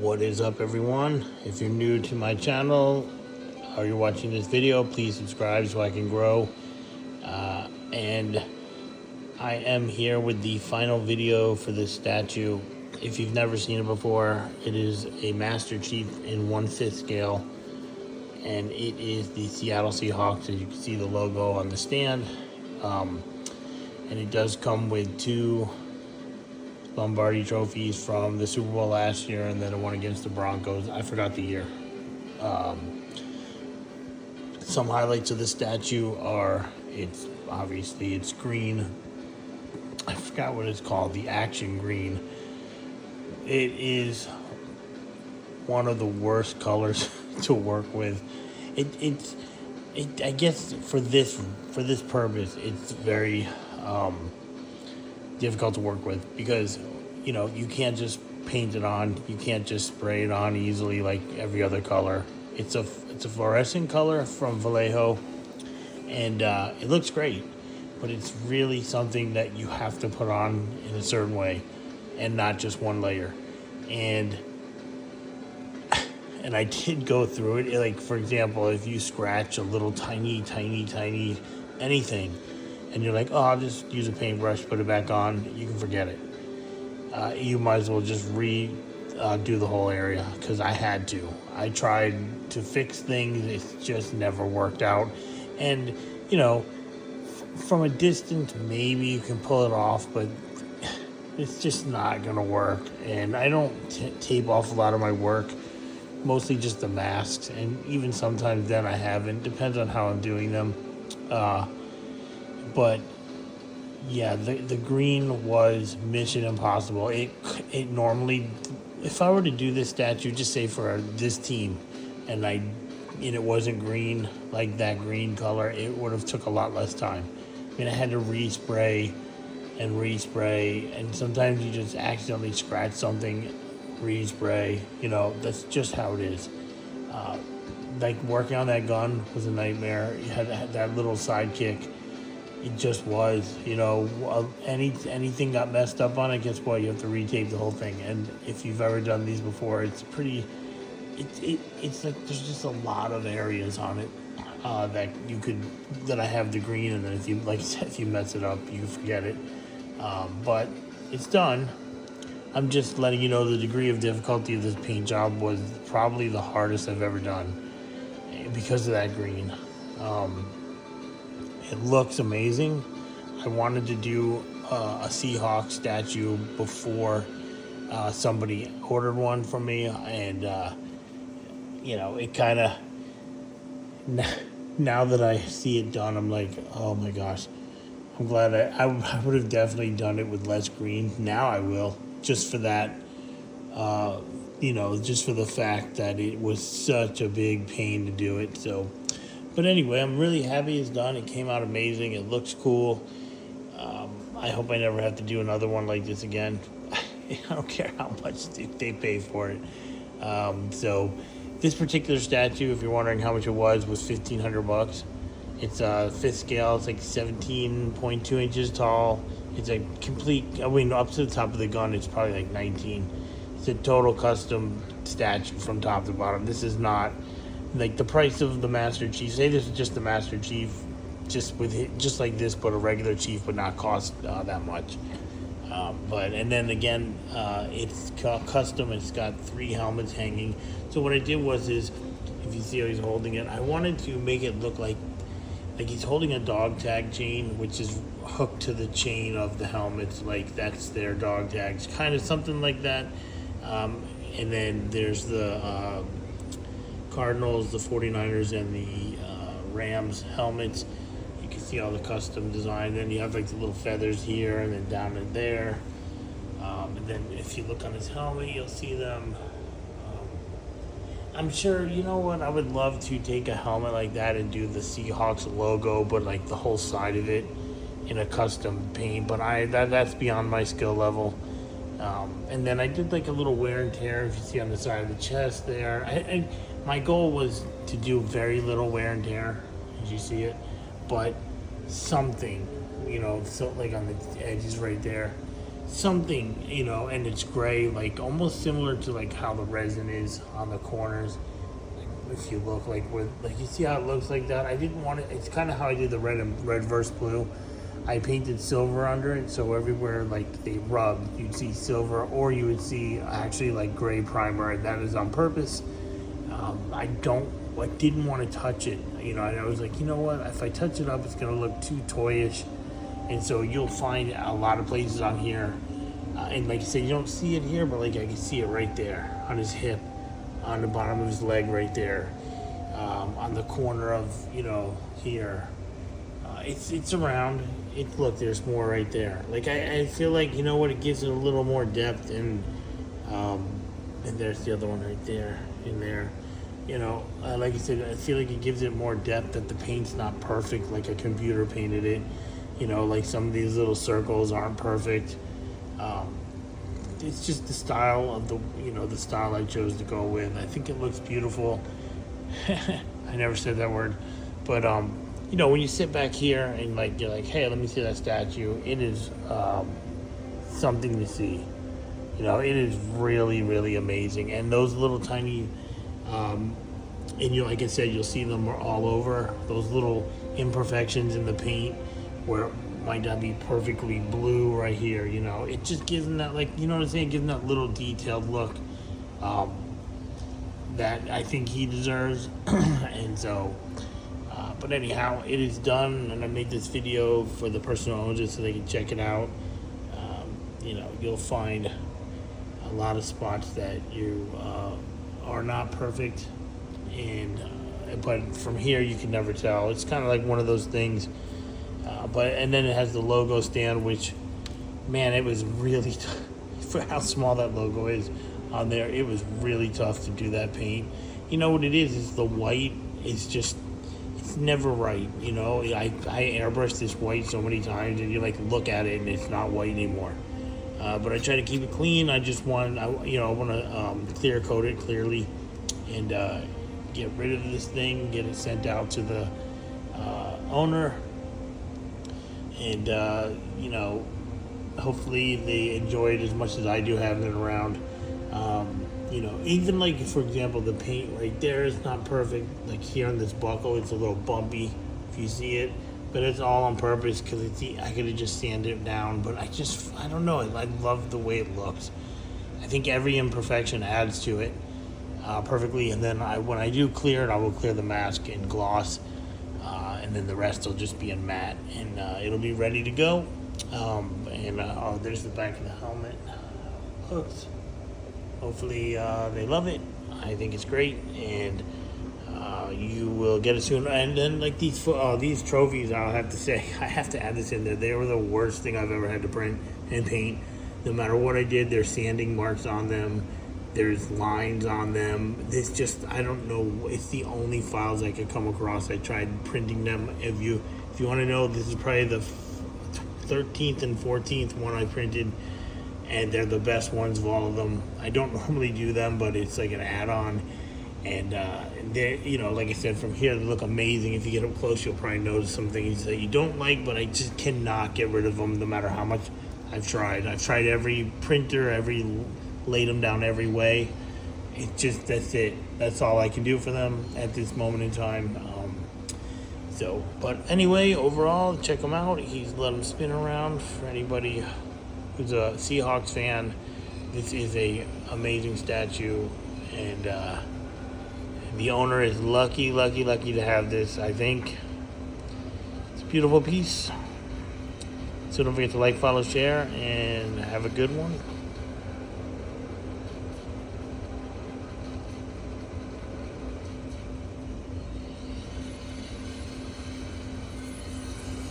What is up, everyone? If you're new to my channel or you're watching this video, please subscribe so I can grow. And I am here with the final video for this statue. If you've never seen it before, it is a Master Chief in 1/5 scale, and it is the Seattle Seahawks. As you can see the logo on the stand, and it does come with 2 Lombardi trophies from the Super Bowl last year, and then one against the Broncos. I forgot the year. Some highlights of the statue are it's green. I forgot what it's called, the action green. It is one of the worst colors to work with. I guess for this purpose, it's very difficult to work with because you can't just paint it on. You can't just spray it on easily like every other color. It's a fluorescent color from Vallejo, and it looks great, but it's really something that you have to put on in a certain way and not just one layer. And I did go through it. Like, for example, if you scratch a little tiny anything, and you're like, oh, I'll just use a paintbrush, put it back on, you can forget it. You might as well just do the whole area, because I had to. I tried to fix things, it just never worked out. And, from a distance, maybe you can pull it off, but it's just not going to work. And I don't tape off a lot of my work, mostly just the masks, and even sometimes then I haven't. Depends on how I'm doing them. But yeah, the green was mission impossible. It normally, if I were to do this statue, just say for this team, and it wasn't green, like that green color, it would have took a lot less time. I mean, I had to respray, and sometimes you just accidentally scratch something, respray. That's just how it is. Like, working on that gun was a nightmare. You had that little sidekick. It just was, anything got messed up on it, guess what? You have to retape the whole thing. And if you've ever done these before, it's like there's just a lot of areas on it that I have the green, and then if you mess it up, you forget it. But it's done. I'm just letting you know the degree of difficulty of this paint job was probably the hardest I've ever done because of that green. It looks amazing. I wanted to do a Seahawks statue before somebody ordered one from me, and it kind of, now that I see it done, I'm like, oh my gosh, I'm glad I would have definitely done it with less green. Now I will, just for that, just for the fact that it was such a big pain to do it. So, but anyway, I'm really happy it's done. It came out amazing. It looks cool. I hope I never have to do another one like this again. I don't care how much they pay for it. So this particular statue, if you're wondering how much it was $1,500. It's a 5th scale. It's like 17.2 inches tall. It's a complete, up to the top of the gun, it's probably like 19. It's a total custom statue from top to bottom. This is not like the price of the Master Chief. Say this is just the Master Chief, just like this, but a regular Chief would not cost that much. And then again, it's custom. It's got 3 helmets hanging. So what I did was, if you see how he's holding it, I wanted to make it look like he's holding a dog tag chain, which is hooked to the chain of the helmets. Like, that's their dog tags, kind of something like that. And then there's the Cardinals, the 49ers, and the Rams helmets. You can see all the custom design. Then you have like the little feathers here and then down in there. And then if you look on his helmet, you'll see them. I'm sure, I would love to take a helmet like that and do the Seahawks logo, but like the whole side of it in a custom paint. But that's beyond my skill level. And then I did like a little wear and tear, if you see on the side of the chest there. My goal was to do very little wear and tear, as you see it, but something, so like on the edges right there, something, you know, and it's gray, like almost similar to like how the resin is on the corners. If you look like with, like, you see how it looks like that. I didn't want it. It's kind of how I did the red versus blue. I painted silver under it, so everywhere like they rubbed, you'd see silver, or you would see actually like gray primer, and that is on purpose. I didn't want to touch it. You know, and I was like, you know what? If I touch it up, it's gonna look too toyish. And so you'll find a lot of places on here, and like I said, you don't see it here, but like I can see it right there on his hip, on the bottom of his leg right there, on the corner of, you know, here. It's around. Look, there's more right there. Like I feel like, you know what, it gives it a little more depth, and there's the other one right there in there. You know, like I said, I feel like it gives it more depth, that the paint's not perfect like a computer painted it. You know, like some of these little circles aren't perfect. It's just the style of the style I chose to go with. I think it looks beautiful. I never said that word, but you know, when you sit back here and like you're like, hey, let me see that statue. It is something to see. You know, it is really, really amazing. And those little tiny, and you, like I said, you'll see them all over. Those little imperfections in the paint where it might not be perfectly blue right here. You know, it just gives them that, like, you know what I'm saying? Gives them that little detailed look that I think he deserves. And so, but anyhow, it is done, and I made this video for the person who owns it so they can check it out. You know, you'll find a lot of spots that you are not perfect, and but from here you can never tell. It's kind of like one of those things. And then it has the logo stand, which, man, it was really for how small that logo is on there. It was really tough to do that paint. You know what it is? It's the white. It's just, it's never right. You know, I airbrushed this white so many times, and you like look at it and it's not white anymore. But I try to keep it clean. I just want, I want to clear coat it clearly, and get rid of this thing, get it sent out to the owner, and you know, hopefully they enjoy it as much as I do having it around. You know, even like, for example, the paint right there is not perfect. Like here on this buckle, it's a little bumpy if you see it, but it's all on purpose because I could have just sanded it down, but I don't know. I love the way it looks. I think every imperfection adds to it perfectly, and then when I do clear it, I will clear the mask in gloss, and then the rest will just be in matte, and it'll be ready to go. Oh, there's the back of the helmet. Hooks. Hopefully they love it. I think it's great, and you will get it soon. And then like these trophies, I'll have to say, I have to add this in there. They were the worst thing I've ever had to print and paint. No matter what I did, there's sanding marks on them. There's lines on them. It's just, I don't know. It's the only files I could come across. I tried printing them. If you want to know, this is probably the 13th and 14th one I printed, and they're the best ones of all of them. I don't normally do them, but it's like an add-on. And they, you know, like I said, from here they look amazing. If you get up close, you'll probably notice some things that you don't like, but I just cannot get rid of them no matter how much I've tried. I've tried every printer, laid them down every way. It just, that's it. That's all I can do for them at this moment in time. But anyway, overall, check him out. He's let him spin around. For anybody who's a Seahawks fan, this is a amazing statue, and the owner is lucky to have this. I think it's a beautiful piece. So don't forget to like, follow, share, and have a good one.